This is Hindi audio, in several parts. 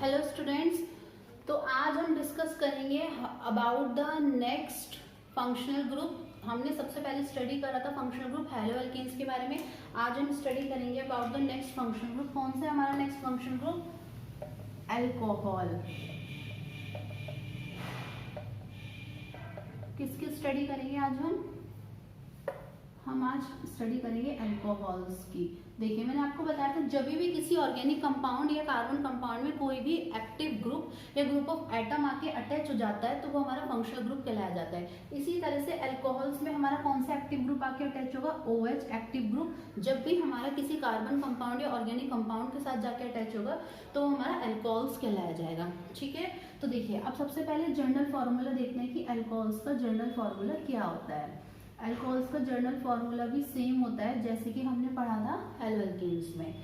हेलो स्टूडेंट्स, तो आज हम डिस्कस करेंगे about the next functional group. हमने सबसे पहले स्टडी करा था फंक्शनल ग्रुप हैलो एल्केन्स के बारे में। आज हम स्टडी करेंगे about the next functional group. कौन सा है हमारा नेक्स्ट फंक्शनल ग्रुप? अल्कोहल। किसकी स्टडी करेंगे आज हम आज स्टडी करेंगे अल्कोहल्स की। देखिए, मैंने आपको बताया था जब भी किसी ऑर्गेनिक कंपाउंड या कार्बन कंपाउंड में कोई भी एक्टिव ग्रुप या ग्रुप ऑफ एटम आके अटैच हो जाता है तो वो हमारा फंक्शनल ग्रुप कहलाया जाता है। इसी तरह से अल्कोहल्स में हमारा कौन सा एक्टिव ग्रुप आके अटैच होगा? OH active group. जब भी हमारा किसी कार्बन कंपाउंड या ऑर्गेनिक कंपाउंड के साथ जाके अटैच होगा तो हमारा अल्कोहल्स कहलाया जाएगा। ठीक है, तो देखिए अब सबसे पहले जनरल फॉर्मूला देखते हैं कि अल्कोहल्स का जनरल फॉर्मूला क्या होता है। अल्कोहल्स का जनरल फॉर्मूला भी सेम होता है जैसे कि हमने पढ़ा था हेलो एल्केन्स में।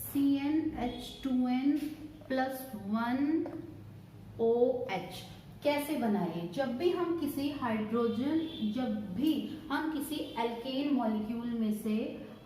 CnH2n + 1OH कैसे बनाए? जब भी हम किसी एल्केन मॉलिक्यूल में से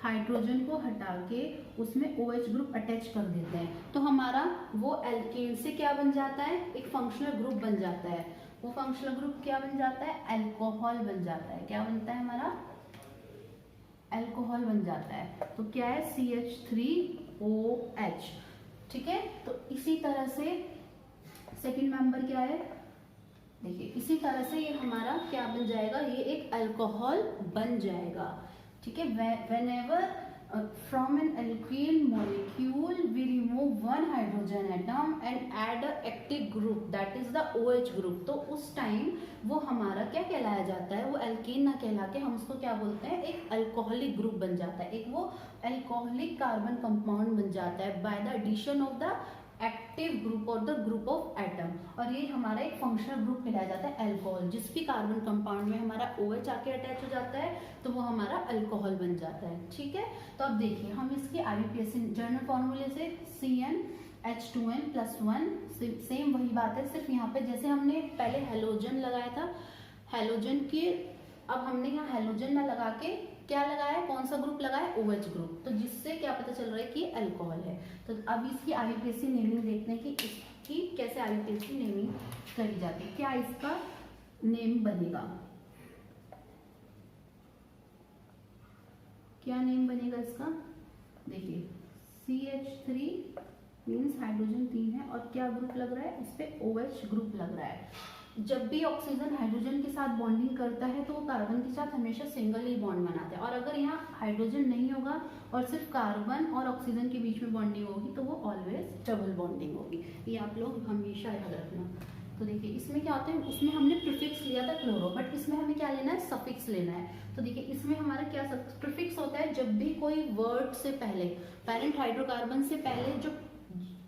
हाइड्रोजन को हटा के उसमें OH ग्रुप अटैच कर देते हैं तो हमारा वो एल्केन से क्या बन जाता है? एक फंक्शनल ग्रुप बन जाता है। वो फंक्शनल ग्रुप क्या बन जाता है? अल्कोहल बन जाता है। क्या बनता है हमारा? अल्कोहल बन जाता है। तो क्या है? CH3OH। ठीक है, तो इसी तरह से सेकंड मेंबर क्या है? देखिए इसी तरह से ये हमारा क्या बन जाएगा? ये एक अल्कोहल बन जाएगा। ठीक है, whenever from an alkene molecule we remove one hydrogen atom and add a active group that is the OH group, तो उस टाइम वो हमारा क्या कहलाया जाता है? वो एल्केन ना कहला के हम उसको क्या बोलते हैं? एक अल्कोहलिक ग्रुप बन जाता है। एक वो अल्कोहलिक कार्बन कंपाउंड बन जाता है by the addition of the active group और द ग्रुप ऑफ एटम। और ये हमारा एक फंक्शनल ग्रुप कहलाया जाता है अल्कोहल। जिस भी कार्बन कंपाउंड में हमारा OH आके अटैच हो जाता है तो वो हमारा अल्कोहल बन जाता है। ठीक है, तो अब देखिए हम इसके IUPAC जनरल फॉर्मूले से CnH2n + 1 सेम वही बात है, सिर्फ यहाँ पे जैसे हमने पहले हेलोजन लगाया था, हेलोजन की अब हमने यहाँ हेलोजन ना लगा के क्या लगाया? कौन सा ग्रुप लगाया? OH group. तो जिससे क्या पता चल रहा है कि अल्कोहल है। तो अब इसकी IUPAC नेमिंग देखते हैं कि इसकी कैसे IUPAC नेमिंग करी जाती है। क्या इसका नेम बनेगा? क्या नेम बनेगा इसका? देखिए CH3 मीन्स हाइड्रोजन 3 है और क्या ग्रुप लग रहा है? इस पे OH ग्रुप लग रहा है। जब भी ऑक्सीजन हाइड्रोजन के साथ बॉन्डिंग करता है तो वो कार्बन के साथ हमेशा सिंगल ही बॉन्ड बनाता है, और अगर यहाँ हाइड्रोजन नहीं होगा और सिर्फ कार्बन और ऑक्सीजन के बीच में बॉन्डिंग होगी तो वो ऑलवेज डबल बॉन्डिंग होगी। ये आप लोग हमेशा याद रखना। तो देखिए इसमें क्या होता है, उसमें हमने प्रीफिक्स लिया था क्लोरो, बट इसमें हमें क्या लेना है? सफिक्स लेना है। तो देखिए इसमें हमारा क्या प्रीफिक्स होता है? जब भी कोई वर्ड से पहले पेरेंट हाइड्रोकार्बन से पहले जो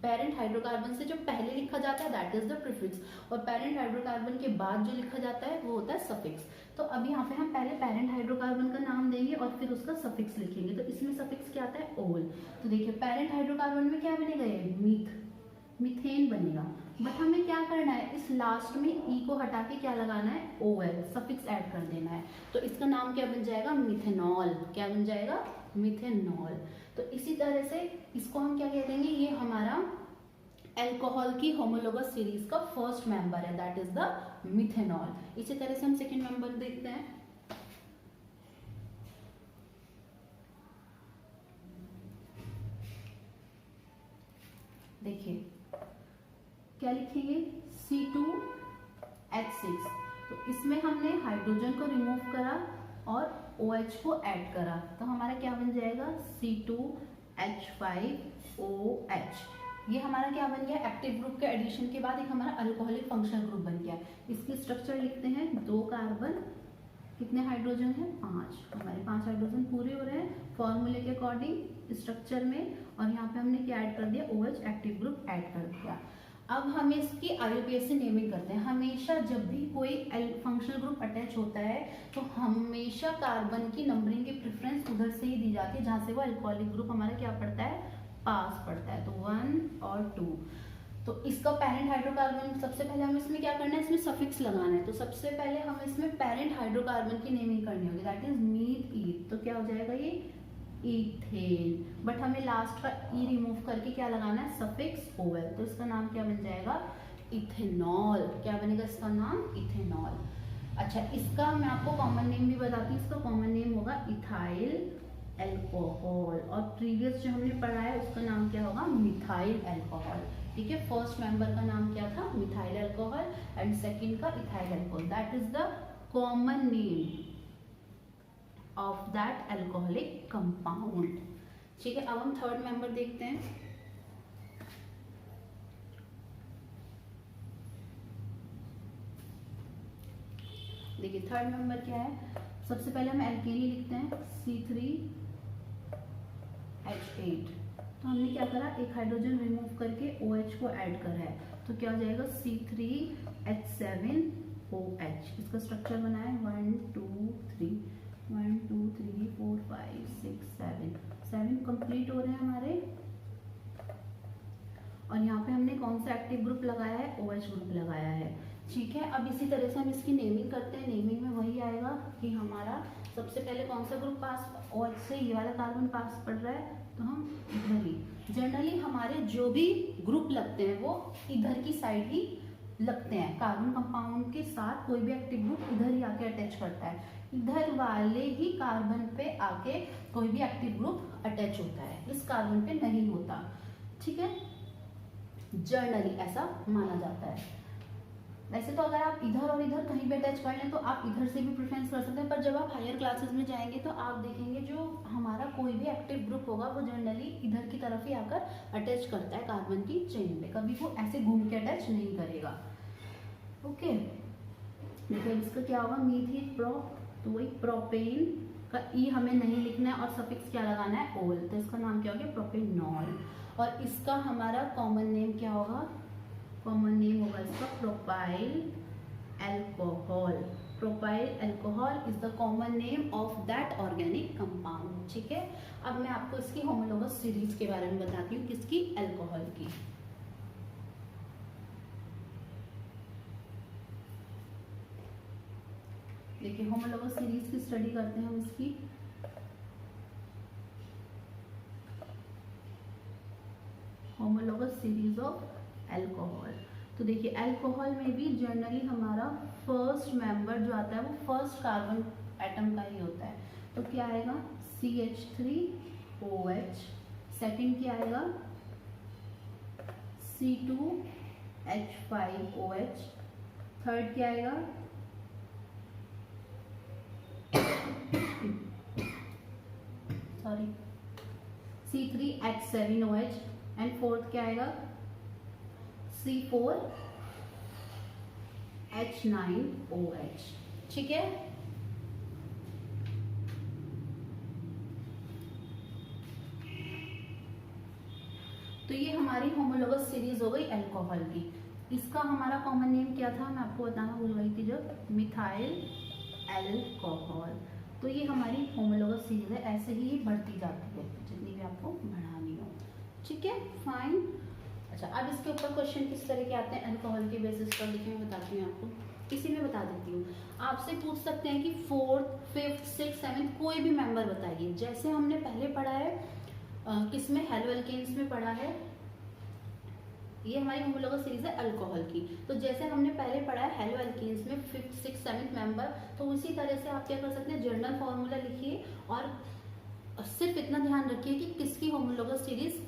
पेरेंट हाइड्रोकार्बन से जो पहले लिखा जाता है दैट इज द प्रीफिक्स, और पेरेंट हाइड्रोकार्बन के बाद जो लिखा जाता है वो होता है सफिक्स। तो अब यहाँ पे हम पहले पेरेंट हाइड्रोकार्बन का नाम देंगे और फिर उसका सफिक्स लिखेंगे। तो इसमें सफिक्स क्या आता है? ओल। तो देखिए पेरेंट हाइड्रोकार्बन में क्या बनेगा? ये मीथेन बनेगा। बट हमें क्या करना है? इस लास्ट में ई को हटा के क्या लगाना है? OL सफिक्स ऐड कर देना है। तो इसका नाम क्या बन जाएगा? मिथेनॉल। क्या बन जाएगा? मिथेनॉल। तो इसी तरह से इसको हम क्या कह देंगे? ये हमारा अल्कोहल की होमोलोगस सीरीज का फर्स्ट मेंबर है, दैट इज द मिथेनॉल। इसी तरह से हम सेकंड मेंबर देखते हैं। देखिए क्या लिखेंगे? C2H6। तो इसमें हमने हाइड्रोजन को रिमूव करा और OH को ऐड करा तो हमारा क्या बन जाएगा? C2H5OH। ये हमारा क्या बन गया? एक्टिव ग्रुप के एडिशन के बाद एक हमारा अल्कोहलिक फंक्शनल ग्रुप बन गया। इसकी स्ट्रक्चर लिखते हैं। 2 कार्बन, कितने हाइड्रोजन है? 5। हमारे 5 हाइड्रोजन पूरे हो रहे हैं फॉर्मूले के अकॉर्डिंग स्ट्रक्चर में, और यहाँ पे हमने क्या ऐड कर दिया? OH एक्टिव ग्रुप ऐड कर दिया। अब हम इसकी IUPAC नेमिंग करते हैं। हमेशा जब भी कोई फंक्शनल ग्रुप अटैच होता है तो हमेशा कार्बन की नंबरिंग की प्रेफरेंस उधर से ही दी जाती है जहाँ से वो अल्कोहलिक ग्रुप हमारा क्या पड़ता है? पास पड़ता है। तो 1 और 2। तो इसका पेरेंट हाइड्रोकार्बन सबसे पहले हमें इसमें क्या करना है? इसमें सफिक्स लगाना है। तो सबसे पहले हमें इसमें पेरेंट हाइड्रोकार्बन की नेमिंग करनी होगी, दैट इज मीथ ईथ। तो क्या हो जाएगा? ये इथेन, बट हमें लास्ट का ई रिमूव करके क्या लगाना है, सफिक्स ओवेल, तो इसका नाम क्या बन जाएगा, इथेनॉल। क्या बनेगा इसका नाम, इथेनॉल। अच्छा, इसका मैं आपको कॉमन नेम भी बताती हूँ, इसका कॉमन नेम होगा इथाइल एल्कोहल, और प्रीवियस जो हमने पढ़ा है उसका नाम क्या होगा, मिथाइल एल्कोहल। ठीक है, फर्स्ट मेंबर का नाम क्या था, मिथाइल एल्कोहल, एंड सेकंड का ethyl alcohol. That is the common name of that alcoholic compound. ठीक है, अब हम थर्ड मेंबर देखते हैं। देखिए थर्ड मेंबर क्या है, सबसे पहले हम एल्केनी लिखते हैं C3H8। तो हमने क्या करा, एक हाइड्रोजन रिमूव करके OH को ऐड करा है, तो क्या हो जाएगा C3H7OH। इसका स्ट्रक्चर बना है 1 2 3 1 2 3 4 5 6 7 कंप्लीट हो रहे हैं हमारे। और यहाँ पे हमने कौन सा एक्टिव ग्रुप लगाया है, OH ग्रुप लगाया है। ठीक है, अब इसी तरह से हम इसकी नेमिंग करते हैं। नेमिंग में वही आएगा कि हमारा सबसे पहले कौन सा ग्रुप पास, OH से ये वाला कार्बन पास पड़ रहा है, तो हम इधर ही, जनरली हमारे जो भी ग्रुप लगते हैं वो इधर की साइड ही लगते हैं। कार्बन कंपाउंड के साथ कोई भी एक्टिव ग्रुप इधर ही आके अटैच करता है, इधर वाले ही कार्बन पे आके कोई भी एक्टिव ग्रुप अटैच होता है, इस कार्बन पे नहीं होता। ठीक है, जनरली ऐसा माना जाता है। वैसे तो अगर आप इधर और इधर कहीं भी अटैच कर लें तो आप इधर से भी प्रेफरेंस कर सकते हैं, पर जब आप हायर क्लासेस में जाएंगे तो आप देखेंगे जो हमारा कोई भी एक्टिव ग्रुप होगा वो जनरली इधर की तरफ ही आकर अटैच करता है कार्बन की चेन पे, कभी वो ऐसे घूम के अटैच नहीं करेगा। ओके, देखिए इसका क्या होगा, मीथिल प्रो, तो वही प्रोपेन का ई हमें नहीं लिखना है और सफिक्स क्या लगाना है, ओल, तो इसका नाम क्या हो गया, प्रोपेनॉल। और इसका हमारा कॉमन नेम क्या होगा, कॉमन नेम होगा इसका propyl alcohol. Propyl alcohol is the common name of that organic compound. ठीक है, अब मैं आपको इसकी होमोलोगस सीरीज के बारे में बताती हूँ, किसकी, एल्कोहल की। देखिए होमोलोगस सीरीज की स्टडी करते हैं हम इसकी। होमोलोगस सीरीज ऑफ एल्कोहल, तो देखिए एल्कोहल में भी जनरली हमारा फर्स्ट मेंबर जो आता है वो फर्स्ट कार्बन एटम का ही होता है, तो क्या आएगा CH3OH, सेकंड क्या आएगा C2H5OH, थर्ड क्या आएगा सॉरी C3H7OH, एंड फोर्थ क्या आएगा C4H9OH। ठीक है, तो ये हमारी होमोलोगस सीरीज हो गई एल्कोहल की। इसका हमारा कॉमन नेम क्या था, मैं आपको बताना भूल गई थी, जब मिथाइल एल्कोहल। तो ये हमारी होमोलोगस सीरीज है, ऐसे ही बढ़ती जाती है जितनी भी आपको बढ़ानी हो। ठीक है, फाइन। अच्छा, अब इसके ऊपर क्वेश्चन किस तरह के आते हैं अल्कोहल के बेसिस पर, देखिए मैं बताती हूँ आपको, इसी में बता देती हूँ। आपसे पूछ सकते हैं कि 4th 5th 6th 7th कोई भी मेंबर बताइए, जैसे हमने पहले पढ़ा है किसमें, हेलोएल्केन्स में पढ़ा है, ये हमारी होमोलोगस सीरीज है अल्कोहल की। तो जैसे हमने पहले पढ़ा है हेलोएल्केन्स में 5th 6th 7th मेंबर, तो उसी तरह से आप क्या कर सकते हैं, जनरल फॉर्मूला लिखिए और सिर्फ इतना ध्यान रखिए कि किसकी होमोलोगस सीरीज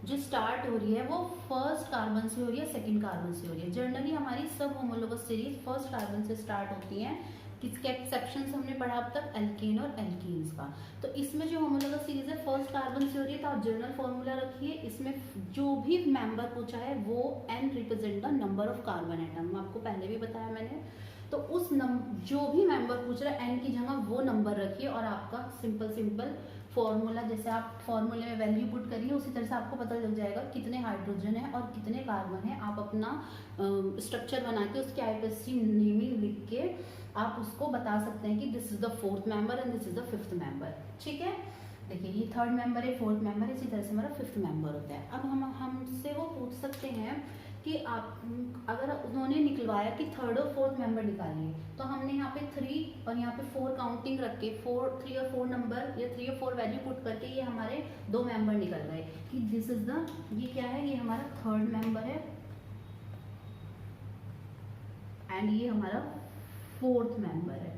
जो स्टार्ट हो रही है वो फर्स्ट कार्बन से हो रही है, सेकंड कार्बन से हो रही है। जनरली हमारी सब होमोलोगस सीरीज फर्स्ट कार्बन से स्टार्ट होती हैं। किसके एक्सेप्शंस हमने पढ़ा अब तक, एल्केन और एल्कीन्स का। तो इसमें जो होमोलोगस सीरीज है फर्स्ट कार्बन से हो रही है, तो आप जनरल फॉर्मूला रखिए, इसमें जो भी मेंबर पूछा है वो n represent the number of carbon atom, आपको पहले भी बताया मैंने। तो उस जो भी मेंबर पूछ रहा है n की जगह वो नंबर रखिए और आपका सिंपल फॉर्मूला, जैसे आप फॉर्मूले में वैल्यू पुट करिए उसी तरह से आपको पता लग जाएगा कितने हाइड्रोजन है और कितने कार्बन है। आप अपना स्ट्रक्चर बना के उसकी आईपीएससी नेमिंग लिख के आप उसको बता सकते हैं कि this is the 4th member and this is the 5th member. ठीक है, देखिए ये 3rd मेंबर है, 4th मेंबर है, इसी तरह से हमारा 5th मेंबर होता है। अब हम हमसे वो पूछ सकते हैं कि आप अगर उन्होंने निकलवाया कि थर्ड और फोर्थ मेंबर निकालिए, तो हमने यहाँ पे 3 और यहाँ पे 4 काउंटिंग रख के 3 और 4 नंबर या 3 और 4 वैल्यू पुट करके ये हमारे 2 मेंबर निकल गए कि दिस इज द, ये क्या है, ये हमारा थर्ड मेंबर है एंड ये हमारा फोर्थ मेंबर है।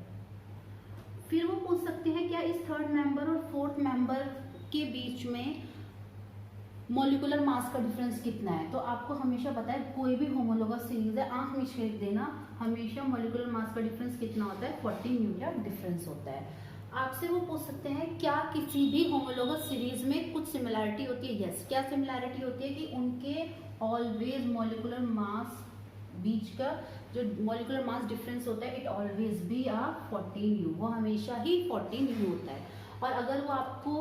फिर वो पूछ सकते हैं क्या इस थर्ड मेंबर और फोर्थ मेंबर के बीच में मॉलिक्यूलर मास का डिफरेंस कितना है। तो आपको हमेशा पता है कोई भी होमोलोगस सीरीज है, आंख में छेद देना, हमेशा मॉलिक्यूलर मास का डिफरेंस कितना होता है, 14 न्यूटन डिफरेंस होता है। आपसे वो पूछ सकते हैं क्या किसी भी होमोलोगस सीरीज में कुछ सिमिलैरिटी होती है। यस, क्या सिमिलैरिटी होती है कि उनके ऑलवेज मॉलिक्यूलर मास बीच का जो मॉलिक्यूलर मास डिफरेंस होता है, इट ऑलवेज बी 14 यू, वो हमेशा ही 14 यू होता है। और अगर वो आपको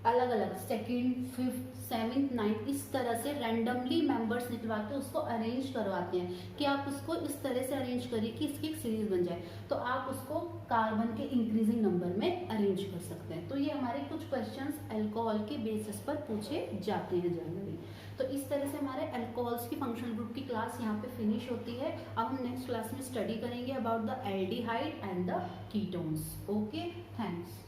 अलग अलग सेकेंड, फिफ्थ, सेवन्थ, नाइन्थ इस तरह से रैंडमली मेंबर्स निकलवा के उसको अरेंज करवाते हैं कि आप उसको इस तरह से अरेंज करिए कि इसकी एक सीरीज बन जाए, तो आप उसको कार्बन के इंक्रीजिंग नंबर में अरेंज कर सकते हैं। तो ये हमारे कुछ क्वेश्चंस अल्कोहल के बेसिस पर पूछे जाते हैं जनरली। तो इस तरह से हमारे अल्कोहल्स की फंक्शनल ग्रुप की क्लास यहाँ पे फिनिश होती है। अब हम नेक्स्ट क्लास में स्टडी करेंगे about the aldehyde and the ketones. Okay, thanks.